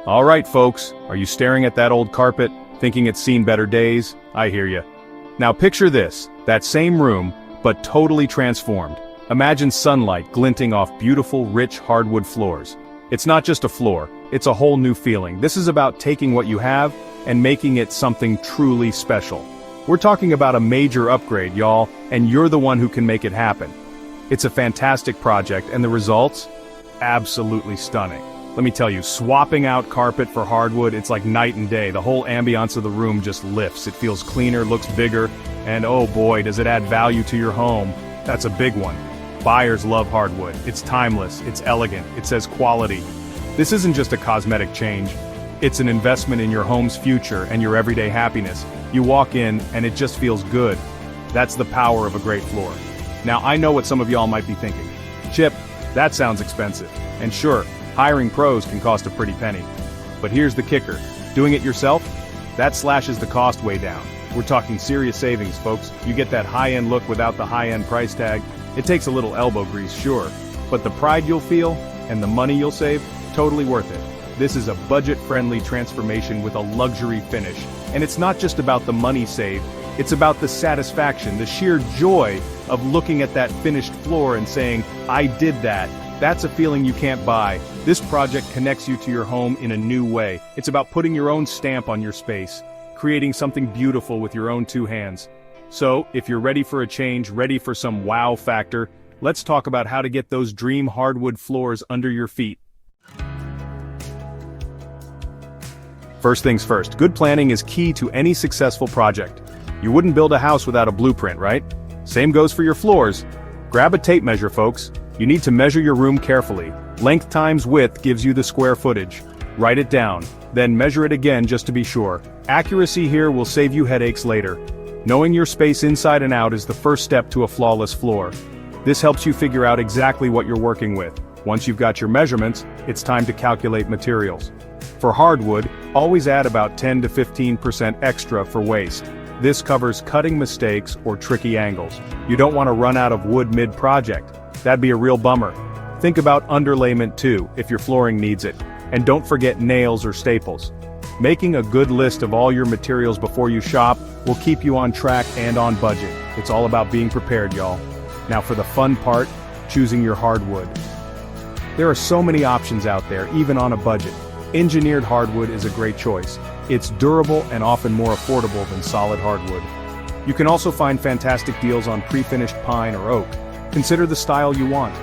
All right, folks, are you staring at that old carpet, thinking it's seen better days? I hear you. Now picture this, that same room, but totally transformed. Imagine sunlight glinting off beautiful, rich hardwood floors. It's not just a floor, it's a whole new feeling. This is about taking what you have and making it something truly special. We're talking about a major upgrade, y'all, and you're the one who can make it happen. It's a fantastic project, and the results? Absolutely stunning. Let me tell you, swapping out carpet for hardwood, it's like night and day. The whole ambiance of the room just lifts. It feels cleaner, looks bigger, and oh boy, does it add value to your home. That's a big one. Buyers love hardwood. It's timeless, it's elegant, it says quality. This isn't just a cosmetic change. It's an investment in your home's future and your everyday happiness. You walk in, and it just feels good. That's the power of a great floor. Now, I know what some of y'all might be thinking. Chip, that sounds expensive. And sure, hiring pros can cost a pretty penny. But here's the kicker. Doing it yourself? That slashes the cost way down. We're talking serious savings, folks. You get that high-end look without the high-end price tag. It takes a little elbow grease, sure. But the pride you'll feel, and the money you'll save, totally worth it. This is a budget-friendly transformation with a luxury finish. And it's not just about the money saved, it's about the satisfaction, the sheer joy of looking at that finished floor and saying, I did that. That's a feeling you can't buy. This project connects you to your home in a new way. It's about putting your own stamp on your space, creating something beautiful with your own two hands. So, if you're ready for a change, ready for some wow factor, let's talk about how to get those dream hardwood floors under your feet. First things first, good planning is key to any successful project. You wouldn't build a house without a blueprint, right? Same goes for your floors. Grab a tape measure, folks. You need to measure your room carefully. Length times width gives you the square footage. Write it down, then measure it again just to be sure. Accuracy here will save you headaches later. Knowing your space inside and out is the first step to a flawless floor. This helps you figure out exactly what you're working with. Once you've got your measurements, it's time to calculate materials. For hardwood, always add about 10 to 15% extra for waste. This covers cutting mistakes or tricky angles. You don't want to run out of wood mid-project. That'd be a real bummer. Think about underlayment too, if your flooring needs it. And don't forget nails or staples. Making a good list of all your materials before you shop will keep you on track and on budget. It's all about being prepared, y'all. Now for the fun part, choosing your hardwood. There are so many options out there, even on a budget. Engineered hardwood is a great choice. It's durable and often more affordable than solid hardwood. You can also find fantastic deals on pre-finished pine or oak. Consider the style you want.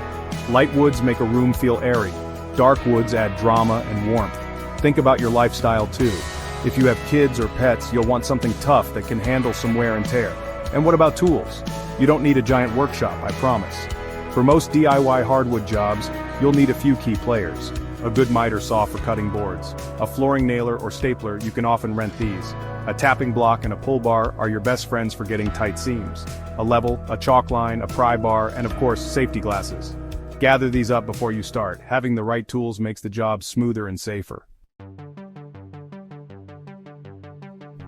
Light woods make a room feel airy. Dark woods add drama and warmth. Think about your lifestyle too. If you have kids or pets, you'll want something tough that can handle some wear and tear. And what about tools? You don't need a giant workshop, I promise. For most DIY hardwood jobs, you'll need a few key players. A good miter saw for cutting boards. A flooring nailer or stapler, you can often rent these. A tapping block and a pull bar are your best friends for getting tight seams. A level, a chalk line, a pry bar, and of course, safety glasses. Gather these up before you start. Having the right tools makes the job smoother and safer.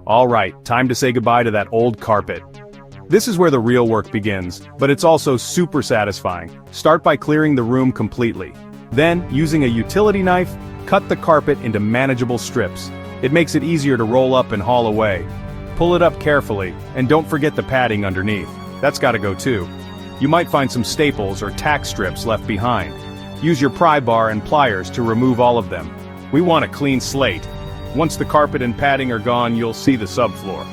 All right, time to say goodbye to that old carpet. This is where the real work begins, but it's also super satisfying. Start by clearing the room completely. Then, using a utility knife, cut the carpet into manageable strips. It makes it easier to roll up and haul away. Pull it up carefully, and don't forget the padding underneath. That's gotta go too. You might find some staples or tack strips left behind. Use your pry bar and pliers to remove all of them. We want a clean slate. Once the carpet and padding are gone, you'll see the subfloor.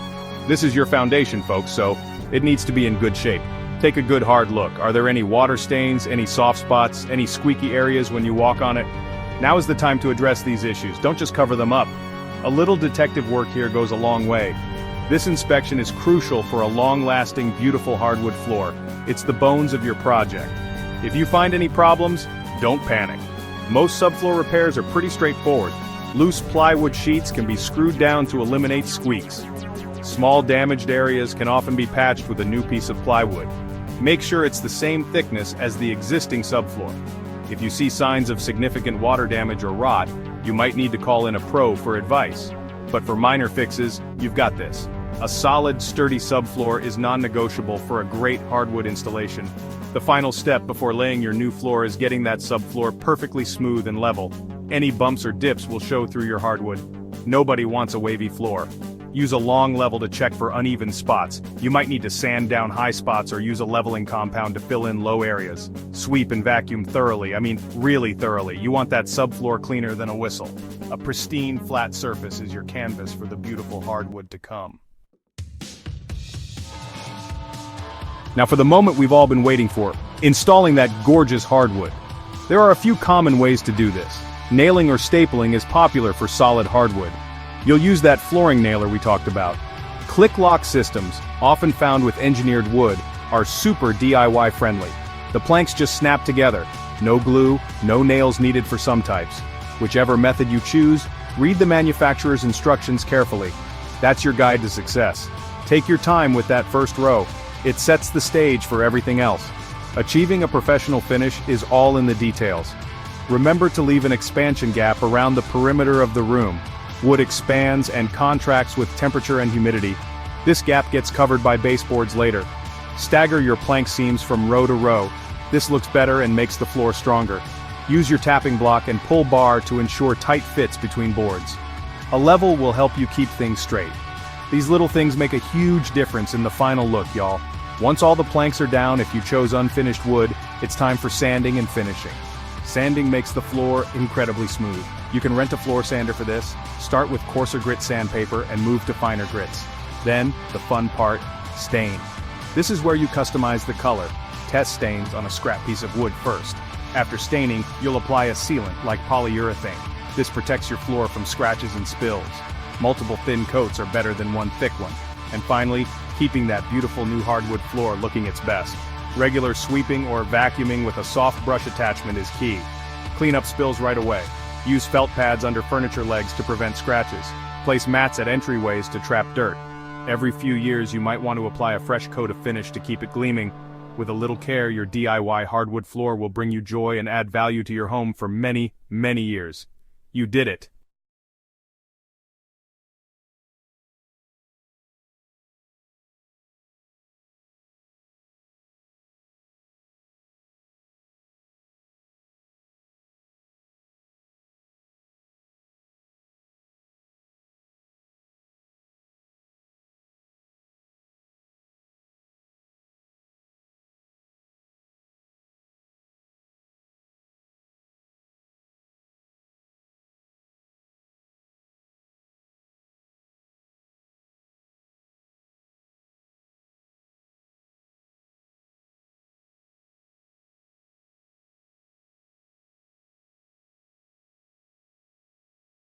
This is your foundation, folks, so it needs to be in good shape. Take a good hard look. Are there any water stains, any soft spots, any squeaky areas when you walk on it? Now is the time to address these issues. Don't just cover them up. A little detective work here goes a long way. This inspection is crucial for a long-lasting, beautiful hardwood floor. It's the bones of your project. If you find any problems, don't panic. Most subfloor repairs are pretty straightforward. Loose plywood sheets can be screwed down to eliminate squeaks. Small damaged areas can often be patched with a new piece of plywood. Make sure it's the same thickness as the existing subfloor. If you see signs of significant water damage or rot, you might need to call in a pro for advice. But for minor fixes, you've got this. A solid, sturdy subfloor is non-negotiable for a great hardwood installation. The final step before laying your new floor is getting that subfloor perfectly smooth and level. Any bumps or dips will show through your hardwood. Nobody wants a wavy floor. Use a long level to check for uneven spots. You might need to sand down high spots or use a leveling compound to fill in low areas. Sweep and vacuum thoroughly, really thoroughly. You want that subfloor cleaner than a whistle. A pristine, flat surface is your canvas for the beautiful hardwood to come. Now for the moment we've all been waiting for, installing that gorgeous hardwood. There are a few common ways to do this. Nailing or stapling is popular for solid hardwood. You'll use that flooring nailer we talked about. Click lock systems, often found with engineered wood, are super DIY friendly. The planks just snap together. No glue, no nails needed for some types. Whichever method you choose, read the manufacturer's instructions carefully. That's your guide to success. Take your time with that first row. It sets the stage for everything else. Achieving a professional finish is all in the details. Remember to leave an expansion gap around the perimeter of the room. Wood expands and contracts with temperature and humidity. This gap gets covered by baseboards later. Stagger your plank seams from row to row. This looks better and makes the floor stronger. Use your tapping block and pull bar to ensure tight fits between boards. A level will help you keep things straight. These little things make a huge difference in the final look, y'all. Once all the planks are down, if you chose unfinished wood, it's time for sanding and finishing. Sanding makes the floor incredibly smooth. You can rent a floor sander for this. Start with coarser grit sandpaper and move to finer grits. Then, the fun part, stain. This is where you customize the color. Test stains on a scrap piece of wood first. After staining, you'll apply a sealant like polyurethane. This protects your floor from scratches and spills. Multiple thin coats are better than one thick one. And finally, keeping that beautiful new hardwood floor looking its best. Regular sweeping or vacuuming with a soft brush attachment is key. Clean up spills right away. Use felt pads under furniture legs to prevent scratches. Place mats at entryways to trap dirt. Every few years you might want to apply a fresh coat of finish to keep it gleaming. With a little care, your DIY hardwood floor will bring you joy and add value to your home for many, many years. You did it.